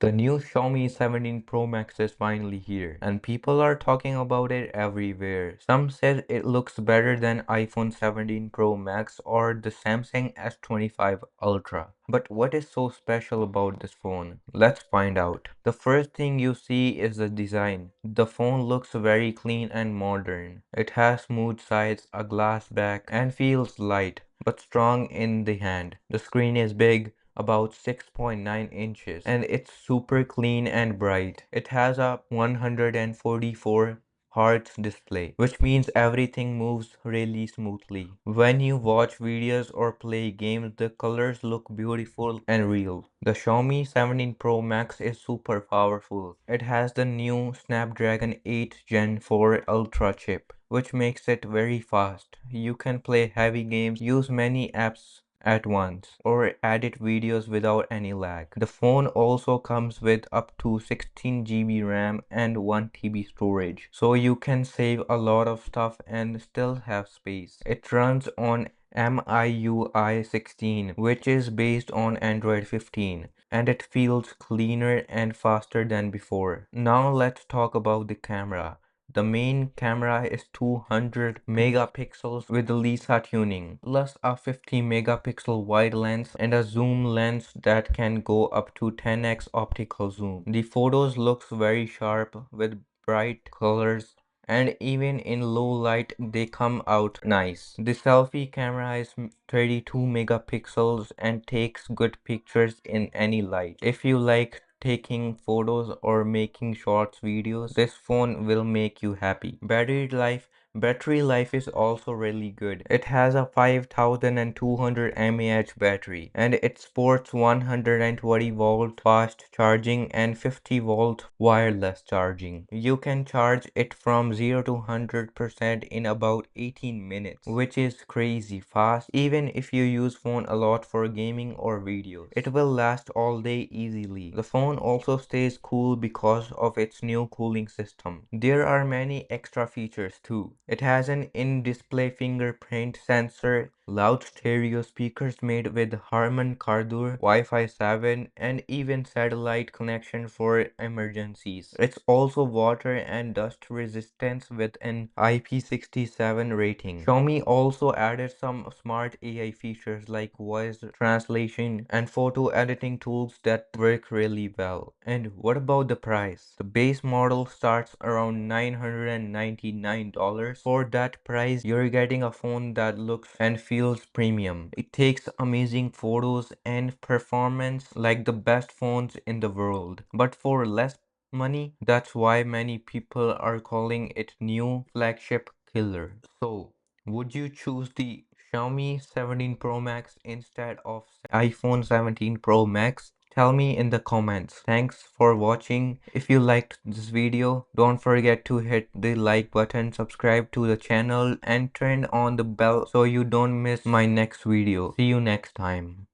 The new Xiaomi 17 Pro Max is finally here, and people are talking about it everywhere. Some said it looks better than iPhone 17 Pro Max or the Samsung S25 Ultra. But what is so special about this phone? Let's find out. The first thing you see is the design. The phone looks very clean and modern. It has smooth sides, a glass back, and feels light but strong in the hand. The screen is big, about 6.9 inches, and it's super clean and bright. It has a 144 Hz display, which means everything moves really smoothly. When you watch videos or play games, the colors look beautiful and real. The Xiaomi 17 Pro Max is super powerful. It has the new Snapdragon 8 Gen 4 Ultra chip, which makes it very fast. You can play heavy games, use many apps at once, or edit videos without any lag. The phone also comes with up to 16 GB RAM and 1 TB storage, so you can save a lot of stuff and still have space. It runs on MIUI 16, which is based on Android 15, and it feels cleaner and faster than before. Now let's talk about the camera. The main camera is 200 megapixels with Lisa tuning, plus a 50 megapixel wide lens and a zoom lens that can go up to 10x optical zoom. The photos looks very sharp with bright colors, and even in low light they come out nice. The selfie camera is 32 megapixels and takes good pictures in any light. If you like taking photos or making shorts videos, this phone will make you happy. Battery life is also really good. It has a 5200 mAh battery, and it supports 120 volt fast charging and 50 volt wireless charging. You can charge it from 0 to 100% in about 18 minutes, which is crazy fast even if you use phone a lot for gaming or videos. It will last all day easily. The phone also stays cool because of its new cooling system. There are many extra features too. It has an in-display fingerprint sensor, loud stereo speakers made with Harman Kardon, Wi-Fi 7, and even satellite connection for emergencies. It's also water and dust resistant with an IP67 rating. Xiaomi also added some smart AI features like voice translation and photo editing tools that work really well. And what about the price? The base model starts around $999. For that price, you're getting a phone that looks and feels premium. It takes amazing photos and performance like the best phones in the world. But for less money, that's why many people are calling it new flagship killer. So, would you choose the Xiaomi 17 Pro Max instead of iPhone 17 Pro Max? Tell me in the comments. Thanks for watching. If you liked this video, don't forget to hit the like button, subscribe to the channel, and turn on the bell so you don't miss my next video. See you next time.